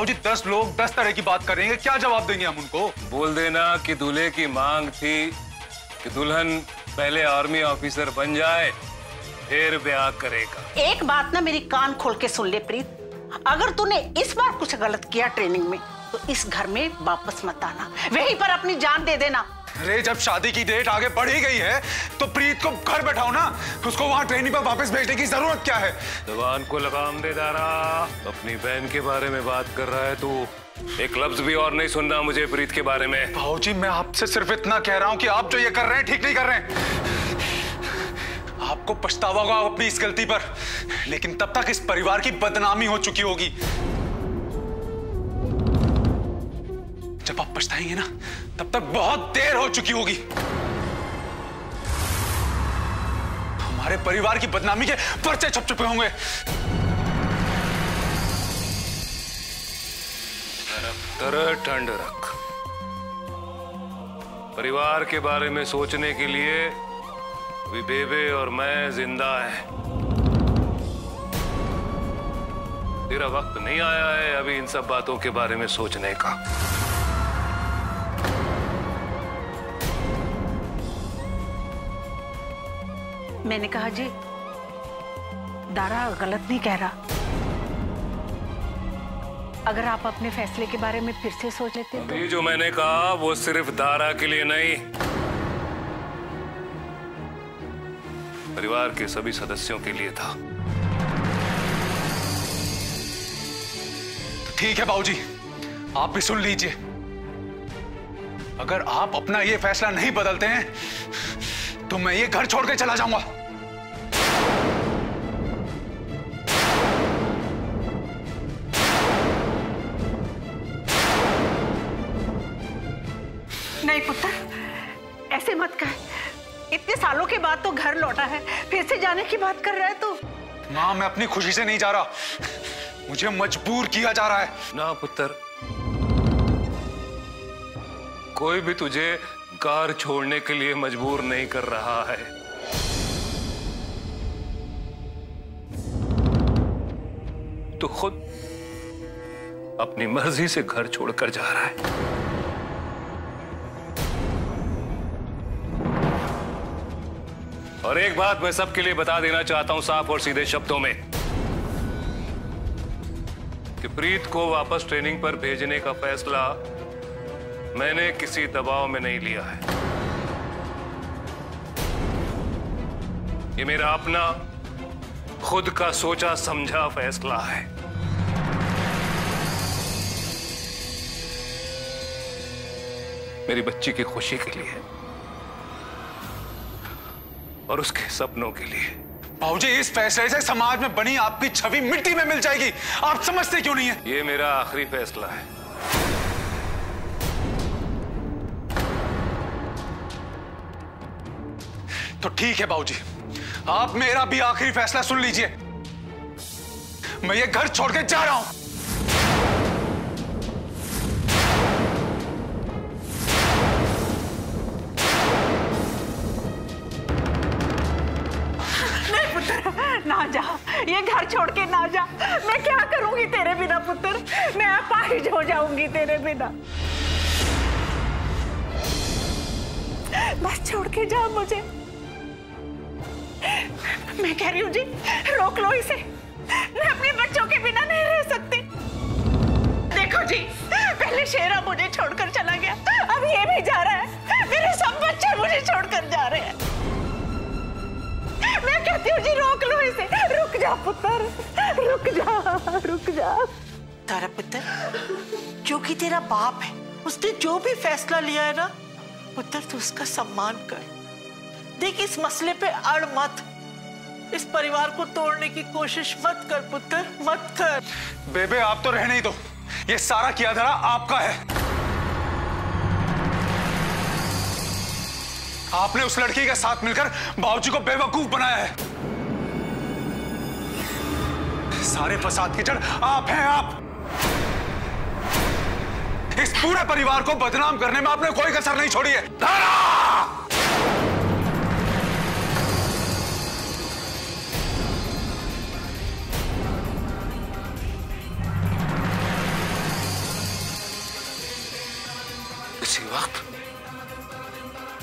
बाबूजी 10 लोग 10 तरह की बात करेंगे, क्या जवाब देंगे हम उनको? बोल देना कि दूल्हे की मांग थी कि दुल्हन पहले आर्मी ऑफिसर बन जाए फिर ब्याह करेगा। एक बात ना मेरी कान खोल के सुन ले प्रीत, अगर तूने इस बार कुछ गलत किया ट्रेनिंग में तो इस घर में वापस मत आना, वहीं पर अपनी जान दे देना। अरे जब शादी की डेट आगे बढ़ ही गई है तो प्रीत को घर बैठाओ ना, उसको वहां ट्रेनिंग पर वापस भेजने की जरूरत क्या है? जबान को लगाम दे दारा, अपनी बहन के बारे में बात कर रहा है तू। एक लफ्ज भी और नहीं सुनना मुझे प्रीत के बारे में। बाबूजी मैं आपसे सिर्फ इतना कह रहा हूं कि आप जो ये कर रहे हैं ठीक नहीं कर रहे हैं। आपको पछतावा होगा अपनी इस गलती पर, लेकिन तब तक इस परिवार की बदनामी हो चुकी होगी। जब आप पछताएंगे ना तब तक बहुत देर हो चुकी होगी। हमारे परिवार की बदनामी के पर्चे छप चुके होंगे। तरह ठंड रख, परिवार के बारे में सोचने के लिए अभी बेबे और मैं जिंदा हैं। तेरा वक्त नहीं आया है अभी इन सब बातों के बारे में सोचने का। मैंने कहा जी, दारा गलत नहीं कह रहा। अगर आप अपने फैसले के बारे में फिर से सोच लेते तो। ये जो मैंने कहा वो सिर्फ दारा के लिए नहीं, परिवार के सभी सदस्यों के लिए था। तो ठीक है बाबूजी, आप भी सुन लीजिए। अगर आप अपना ये फैसला नहीं बदलते हैं तो मैं ये घर छोड़ के चला जाऊंगा। नहीं पुत्र, ऐसे मत कह। इतने सालों के बाद तो घर लौटा है, फिर से जाने की बात कर रहा है तू। मां मैं अपनी खुशी से नहीं जा रहा, मुझे मजबूर किया जा रहा है। ना पुत्र, कोई भी तुझे घर छोड़ने के लिए मजबूर नहीं कर रहा है। तू खुद अपनी मर्जी से घर छोड़कर जा रहा है। और एक बात मैं सबके लिए बता देना चाहता हूं साफ और सीधे शब्दों में, कि प्रीत को वापस ट्रेनिंग पर भेजने का फैसला मैंने किसी दबाव में नहीं लिया है। ये मेरा अपना खुद का सोचा समझा फैसला है। मेरी बच्ची की खुशी के लिए और उसके सपनों के लिए। बाबूजी इस फैसले से समाज में बनी आपकी छवि मिट्टी में मिल जाएगी, आप समझते क्यों नहीं है? ये मेरा आखिरी फैसला है। तो ठीक है बाबूजी, आप मेरा भी आखिरी फैसला सुन लीजिए। मैं ये घर छोड़ के जा रहा हूं। ना जा, ये घर छोड़ के ना जा। मैं क्या करूंगी तेरे बिना पुत्र, मैं अपाहिज हो जाऊंगी तेरे बिना। बस छोड़ के जा मुझे। मैं कह रही हूँ जी, रोक लो इसे। मैं अपने बच्चों के बिना नहीं रह सकती। देखो जी, पहले शेरा मुझे छोड़कर चला गया, अब ये भी जा रहा है। मेरे सब बच्चे मुझे छोड़कर जा रहे हैं। मैं कहती हूँ जी, रोक लो इसे। रुक जा पुत्र, रुक जा, रुक जा। तारा पुत्र, जो कि तेरा बाप है, उसने जो भी फैसला लिया है ना पुत्र, तू उसका सम्मान कर। देख, इस मसले पे अड़ मत, इस परिवार को तोड़ने की कोशिश मत कर पुत्र, मत कर। बेबे आप तो रहने ही दो, ये सारा किया धरा आपका है। आपने उस लड़की के साथ मिलकर बाबूजी को बेवकूफ बनाया है। सारे फसाद की जड़ आप हैं। आप इस पूरे परिवार को बदनाम करने में आपने कोई कसर नहीं छोड़ी है।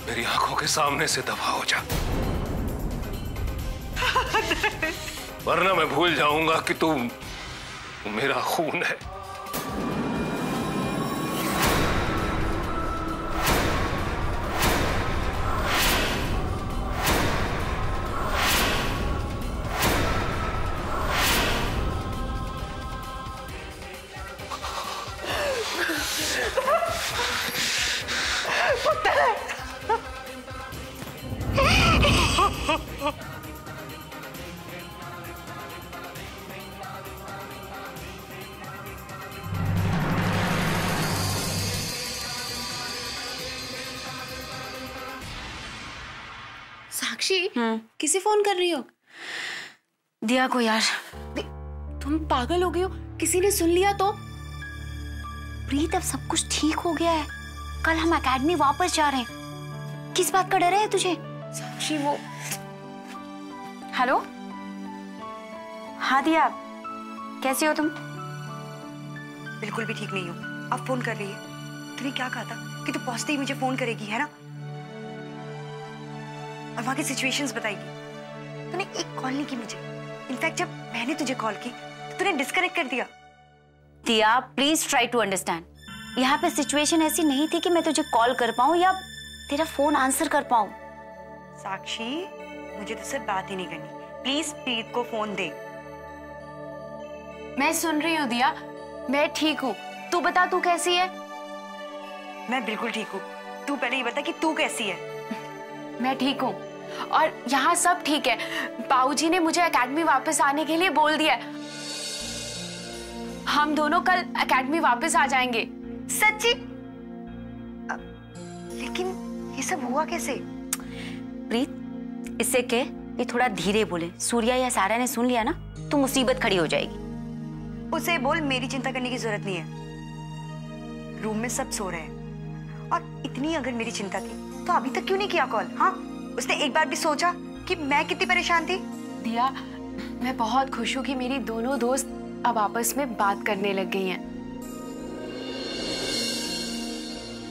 मेरी आंखों के सामने से दफा हो जा, वरना मैं भूल जाऊंगा कि तू मेरा खून है। साक्षी, किसे फोन कर रही हो? दिया को यार। तुम पागल हो गई हो? किसी ने सुन लिया तो? प्रीत, अब सब कुछ ठीक हो गया है। कल हम एकेडमी वापस जा रहे हैं। किस बात का डर है तुझे? साक्षी वो। हेलो, हाँ दिया, कैसे हो तुम? बिल्कुल भी ठीक नहीं हूँ। अब फोन कर रही है। तूने क्या कहा था कि तू पहुंचते ही मुझे फोन करेगी, है ना? और वहां की सिचुएशंस बताएगी। तूने एक कॉल नहीं की मुझे। इनफैक्ट जब मैंने तुझे कॉल की तो तूने डिस्कनेक्ट कर दिया। दिया, प्लीज ट्राई टू अंडरस्टैंड। यहाँ पे सिचुएशन ऐसी नहीं थी कि मैं तुझे कॉल कर पाऊँ या तेरा फोन आंसर कर पाऊँ। साक्षी, मुझे तुझसे बात ही नहीं करनी। प्लीज प्रीत को फोन दे। मैं सुन रही हूँ दिया, मैं ठीक हूँ। तू बता, तू कैसी है? मैं बिल्कुल ठीक हूँ। तू पहले ये बता कि तू कैसी है। मैं ठीक हूँ और यहाँ सब ठीक है। बाबूजी ने मुझे एकेडमी वापस आने के लिए बोल दिया है। हम दोनों कल एकेडमी वापस आ जाएंगे। सच्ची? लेकिन ये सब हुआ कैसे? प्रीत, इससे के ये थोड़ा धीरे बोले। सूर्या या सारा ने सुन लिया ना तो मुसीबत खड़ी हो जाएगी। उसे बोल मेरी चिंता करने की जरूरत नहीं है। रूम में सब सो रहे हैं और इतनी अगर मेरी चिंता थी तो अभी तक क्यों नहीं किया कॉल? हाँ, उसने एक बार भी सोचा कि मैं कितनी परेशान थी? दिया, मैं बहुत खुश हूँ कि मेरी दोनों दोस्त अब आपस में बात करने लग गई हैं।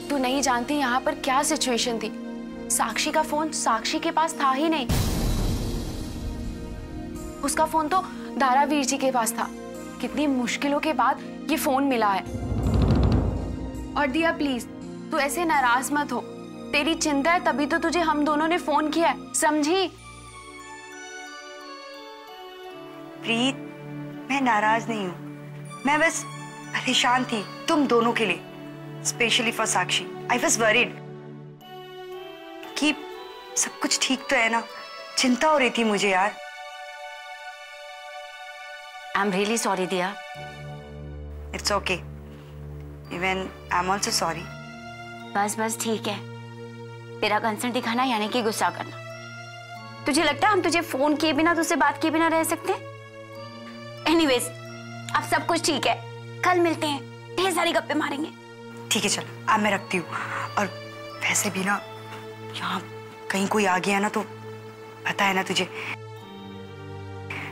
तू नहीं जानती यहाँ पर क्या सिचुएशन थी। साक्षी का फोन साक्षी के पास था ही नहीं। उसका फोन तो दारावीर जी के पास था। कितनी मुश्किलों के बाद ये फोन मिला है। और दिया प्लीज, तू ऐसे नाराज मत हो। तेरी चिंता है तभी तो तुझे हम दोनों ने फोन किया है, समझी? प्रीत, मैं नाराज नहीं हूँ। मैं बस परेशान थी तुम दोनों के लिए, specially for Sakshi. I was worried कि सब कुछ ठीक तो है ना। चिंता हो रही थी मुझे यार। आई एम रियली सॉरी दिया। It's okay. Even I am also sorry. बस बस ठीक है। तेरा कंसर्न दिखाना यानी कि गुस्सा करना। तुझे लगता है हम तुझे फोन किए बिना, तुझसे बात किए बिना रह सकते? एनीवेज, अब सब कुछ ठीक है। कल मिलते हैं, ढेर सारी गप्पे मारेंगे। ठीक है, चल अब मैं रखती हूँ। और वैसे भी ना यहाँ कहीं कोई आ गया ना तो पता है ना तुझे।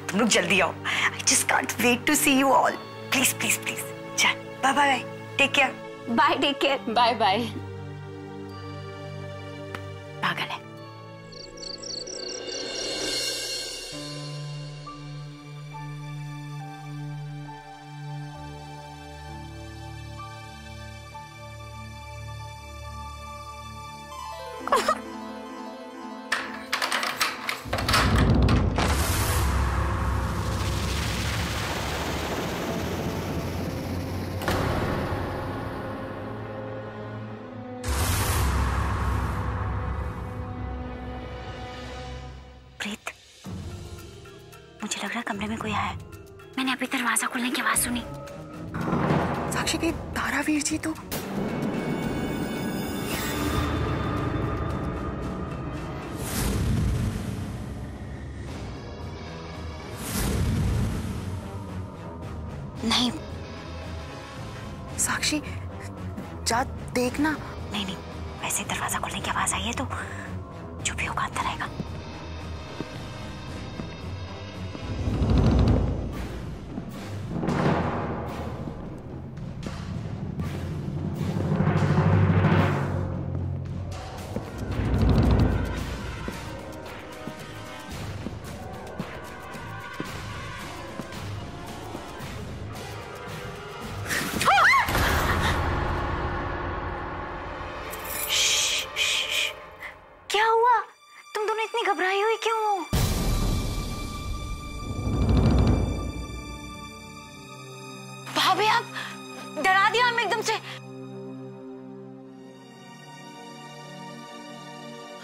तुम लोग जल्दी आओ। I just can't wait to see you all. Please please please. चल, bye bye. Take care. Bye, take care. Bye bye. पागल है। प्रीत, मुझे लग रहा है कमरे में कोई आया है। मैंने अभी दरवाजा खुलने की आवाज सुनी। साक्षी के दारावीर जी तो नहीं साक्षी, जा देखना। नहीं नहीं, वैसे दरवाजा खुलने की आवाज आई है तो जो भी होगा अंदर आएगा। दोनों इतनी घबराई हुई क्यों हो? भाभी आप डरा दिया हमें एकदम से।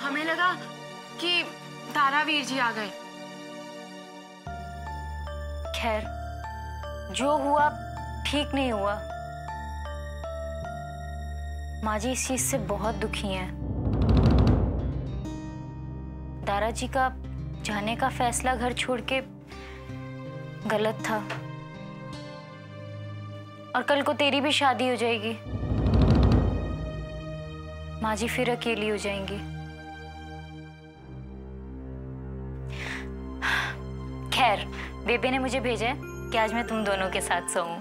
हमें लगा कि दारावीर जी आ गए। खैर, जो हुआ ठीक नहीं हुआ। माँ जी इस चीज से बहुत दुखी हैं। दारा जी का जाने का फैसला घर छोड़ के गलत था। और कल को तेरी भी शादी हो जाएगी, माँ जी फिर अकेली हो जाएंगी। खैर, बेबे ने मुझे भेजा है कि आज मैं तुम दोनों के साथ सोऊं।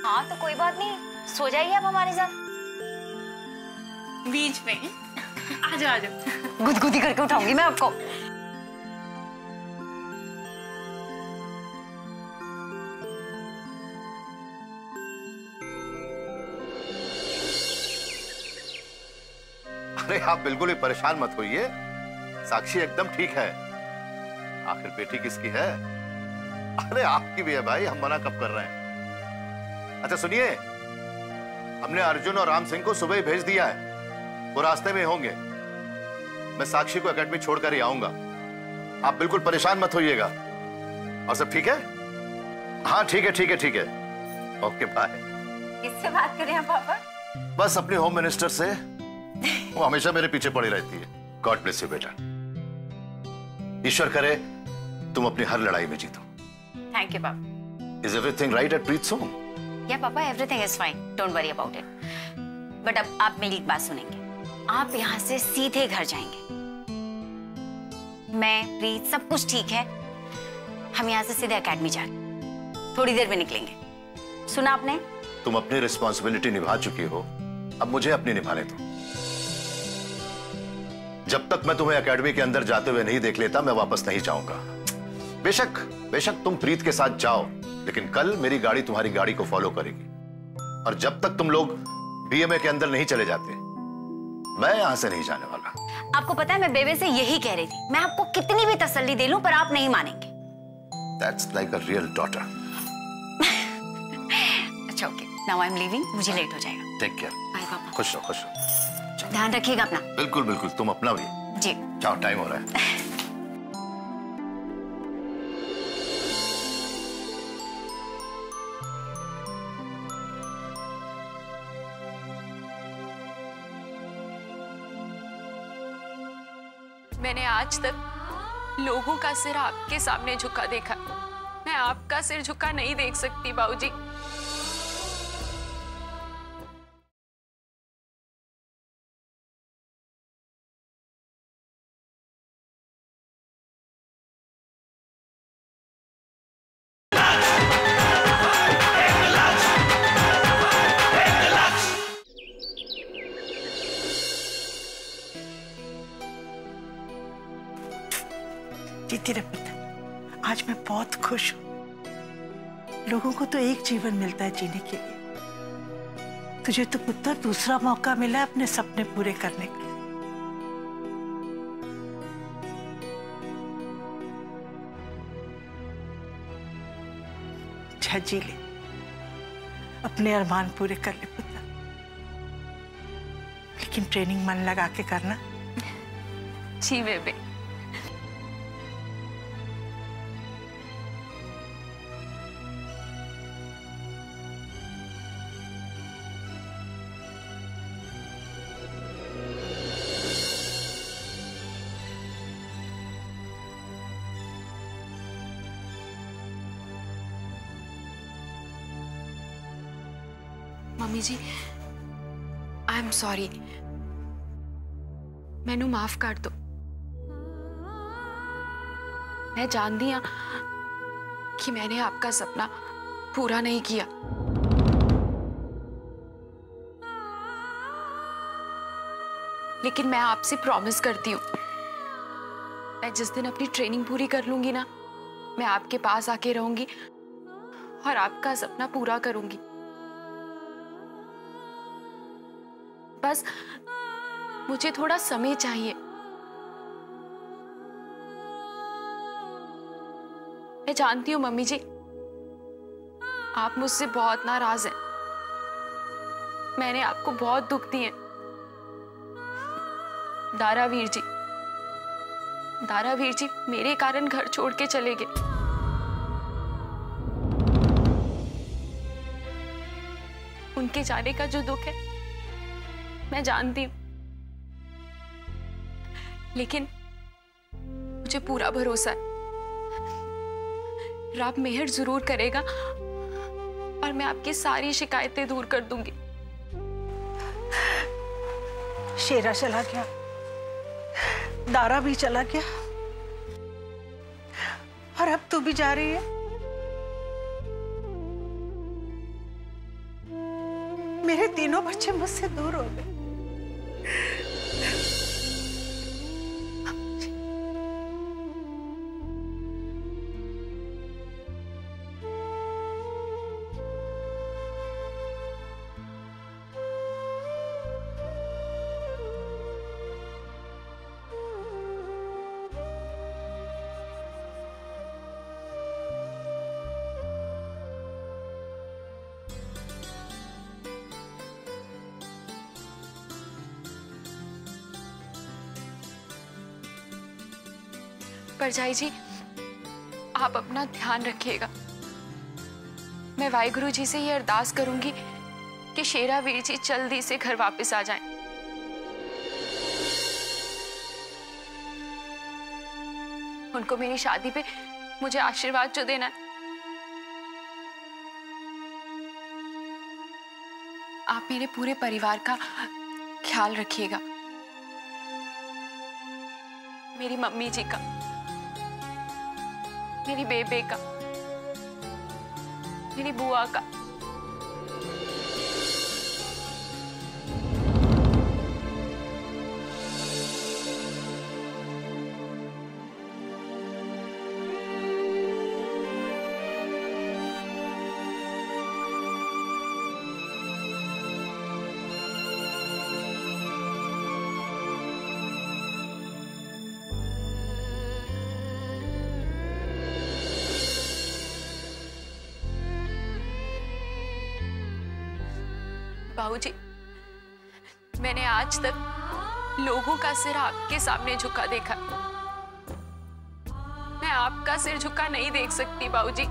हाँ तो कोई बात नहीं, सो जाइए आप हमारे साथ। बीच में आ जाओ आ जाओ। गुदगुदी करके उठाऊंगी मैं आपको। अरे आप बिल्कुल ही परेशान मत होइए, साक्षी एकदम ठीक है। आखिर बेटी किसकी है? अरे आपकी भी है भाई, हम मना कब कर रहे हैं। अच्छा सुनिए, हमने अर्जुन और राम सिंह को सुबह ही भेज दिया है, वो रास्ते में होंगे। मैं साक्षी को एकेडमी छोड़कर ही आऊंगा, आप बिल्कुल परेशान मत होइएगा। और सब ठीक है? हाँ ठीक है ठीक है ठीक है, ओके बाय। किससे बात कर रहे हैं पापा? बस अपने होम मिनिस्टर से, वो हमेशा मेरे पीछे पड़ी रहती है। गॉड ब्लेस यू बेटा, ईश्वर करे तुम अपनी हर लड़ाई में जीतो। थैंक यू पापा। Is everything right at Preet home? या पापा, everything is fine, don't worry about it. But अब आप मेरी एक बात सुनेंगे। आप यहाँ से सीधे घर जाएंगे। मैं, प्रीत, सब कुछ ठीक है। हम यहाँ से सीधे एकेडमी जाएंगे, थोड़ी देर में निकलेंगे। सुना आपने? तुम अपनी रिस्पॉन्सिबिलिटी निभा चुकी हो, अब मुझे अपनी निभाने दो। जब तक मैं तुम्हें एकेडमी के अंदर जाते हुए नहीं देख लेता, मैं वापस नहीं जाऊंगा। बेशक तुम प्रीत के साथ जाओ, लेकिन कल मेरी गाड़ी तुम्हारी गाड़ी को फॉलो करेगी। और जब तक तुम लोग बीएमए के अंदर नहीं चले जाते, मैं यहां से नहीं जाने वाला। आपको पता है, मैं बेबे से यही कह रही थी। मैं आपको कितनी भी तसल्ली दे लूं, पर आप नहीं मानेंगे। That's like a real daughter. अच्छा okay, now I am leaving, मुझे लेट हो जाएगा। Take care. बाय पापा। खुश रहो खुश रहो। ध्यान रखिएगा अपना। बिल्कुल बिल्कुल, तुम अपना भी। जी। जाओ, टाइम हो रहा है। मैंने आज तक लोगों का सिर आपके सामने झुका देखा, मैं आपका सिर झुका नहीं देख सकती बाबूजी। तेरा पुत्र, आज मैं बहुत खुश हूँ। लोगों को तो एक जीवन मिलता है जीने के लिए, तुझे तो पुत्र दूसरा मौका मिला है अपने सपने पूरे करने का। जी ले, अपने अरमान पूरे कर ले पुत्र, लेकिन ट्रेनिंग मन लगा के करना। जी बेबे। मम्मी जी, आई एम सॉरी, मैनू माफ कर दो। मैं जानती हाँ कि मैंने आपका सपना पूरा नहीं किया, लेकिन मैं आपसे प्रॉमिस करती हूँ, मैं जिस दिन अपनी ट्रेनिंग पूरी कर लूंगी ना, मैं आपके पास आके रहूंगी और आपका सपना पूरा करूंगी। बस मुझे थोड़ा समय चाहिए, मैं जानती हूँ मम्मी जी, आप मुझसे बहुत नाराज हैं। मैंने आपको बहुत दुख दिए। दारावीर जी मेरे कारण घर छोड़ के चले गए। उनके जाने का जो दुख है मैं जानती हूं, लेकिन मुझे पूरा भरोसा है रब मेहर जरूर करेगा और मैं आपकी सारी शिकायतें दूर कर दूंगी। शेरा चला गया, दारा भी चला गया, और अब तू भी जा रही है। मेरे तीनों बच्चे मुझसे दूर हो गए। परजाई जी, आप अपना ध्यान रखिएगा। मैं वाहिगुरु जी से ये अरदास करूंगी कि शेरा वीर जी जल्दी से घर वापस आ जाएं। उनको मेरी शादी पे मुझे आशीर्वाद जो देना है, आप मेरे पूरे परिवार का ख्याल रखिएगा। मेरी मम्मी जी का, मेरी बेबे का, मेरी बुआ का। बाबूजी, मैंने आज तक लोगों का सिर आपके सामने झुका देखा, मैं आपका सिर झुका नहीं देख सकती बाबूजी।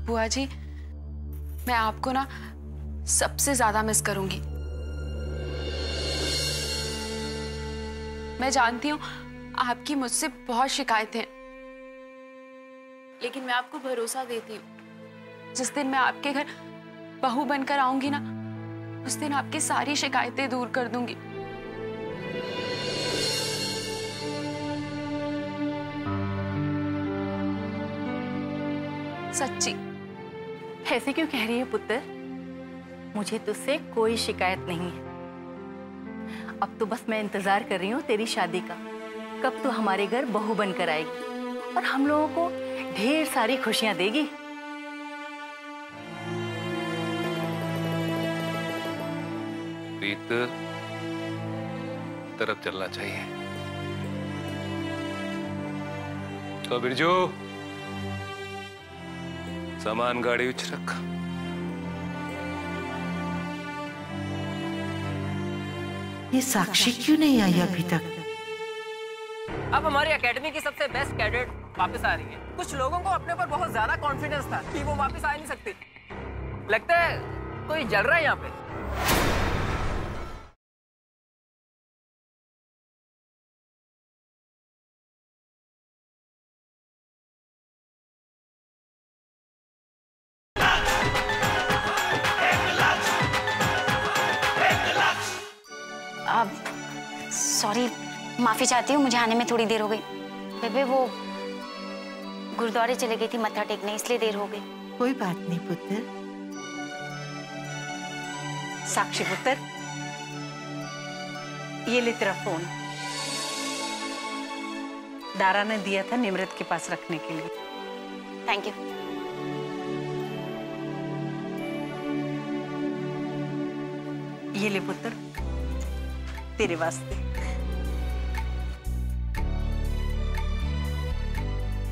बुआ जी, मैं आपको ना सबसे ज्यादा मिस करूंगी। मैं जानती हूँ आपकी मुझसे बहुत शिकायतें हैं, लेकिन मैं आपको भरोसा देती हूँ जिस दिन मैं आपके घर बहू बनकर आऊंगी ना, उस दिन आपकी सारी शिकायतें दूर कर दूंगी। सच्ची। ऐसे क्यों कह रही है पुत्र? मुझे तुझसे कोई शिकायत नहीं है। अब तो बस मैं इंतजार कर रही हूँ तेरी शादी का, कब तू हमारे घर बहू बनकर आएगी और हम लोगों को ढेर सारी खुशियां देगी। प्रीत, तरफ चलना चाहिए। तो बिरजू, सामान गाड़ी विच रख। ये साक्षी क्यों नहीं आई अभी तक? अब हमारी एकेडमी की सबसे बेस्ट कैडेट वापस आ रही है। कुछ लोगों को अपने ऊपर बहुत ज्यादा कॉन्फिडेंस था कि वो वापस आ नहीं सकती। लगता है कोई जल रहा है यहाँ पे। सॉरी, माफी चाहती हूँ, मुझे आने में थोड़ी देर हो गई। बेबे वो गुरुद्वारे चले गई थी मत्था टेकने, इसलिए देर हो गई। कोई बात नहीं पुत्र। साक्षी पुत्र, ये ले तेरा फोन। दारा ने दिया था निमृत के पास रखने के लिए। Thank you. ये ले पुत्र, तेरे वास्ते।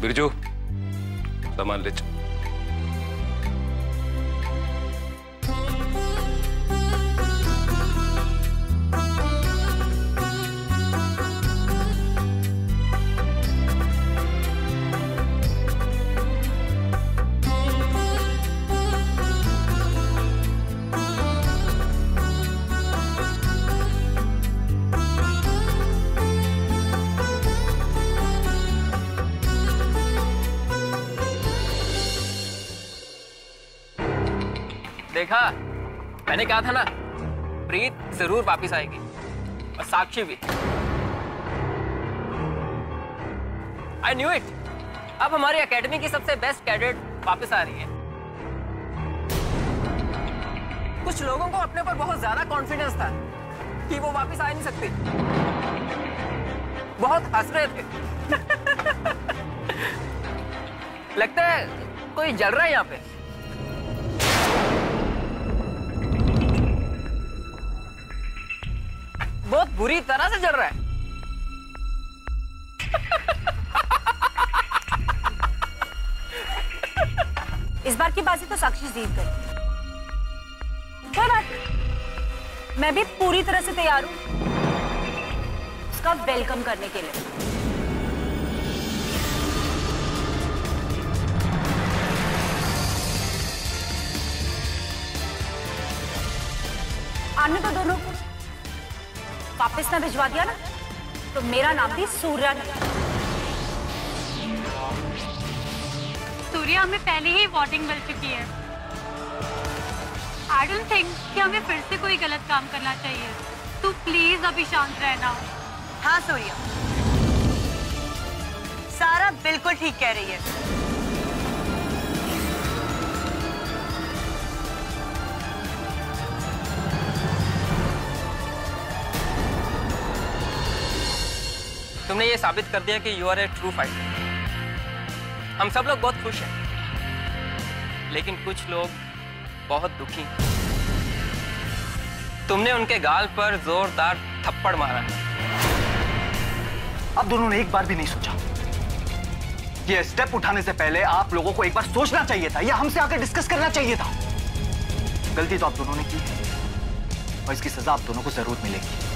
बिरजू, सामान ले चल। देखा, मैंने कहा था ना, प्रीत जरूर वापस आएगी और साक्षी भी। I knew it. अब हमारी एकेडमी की सबसे बेस्ट कैडेट वापस आ रही है। कुछ लोगों को अपने ऊपर बहुत ज्यादा कॉन्फिडेंस था कि वो वापस आ नहीं सकती। बहुत हंस रहे थे। लगता है कोई जल रहा है यहाँ पे। बहुत बुरी तरह से जल रहा है। इस बार की बाजी तो साक्षी जीत गई। कोई बात नहीं, मैं भी पूरी तरह से तैयार हूं उसका वेलकम करने के लिए। आने तो दोनों को वापस ना भिजवा दिया ना तो मेरा नाम भी सूर्या नहीं। सूर्या, हमें पहले ही वार्निंग मिल चुकी है। आई डोंट थिंक कि हमें फिर से कोई गलत काम करना चाहिए। तू प्लीज अभी शांत रहना। हाँ सूर्या, सारा बिल्कुल ठीक कह रही है। तुमने ये साबित कर दिया कि you are a true fighter. हम सब लोग बहुत खुश हैं, लेकिन कुछ लोग बहुत दुखी हैं। तुमने उनके गाल पर जोरदार थप्पड़ मारा। अब दोनों ने एक बार भी नहीं सोचा। ये स्टेप उठाने से पहले आप लोगों को एक बार सोचना चाहिए था या हमसे आकर डिस्कस करना चाहिए था। गलती तो आप दोनों ने की है और इसकी सजा आप दोनों को जरूर मिलेगी।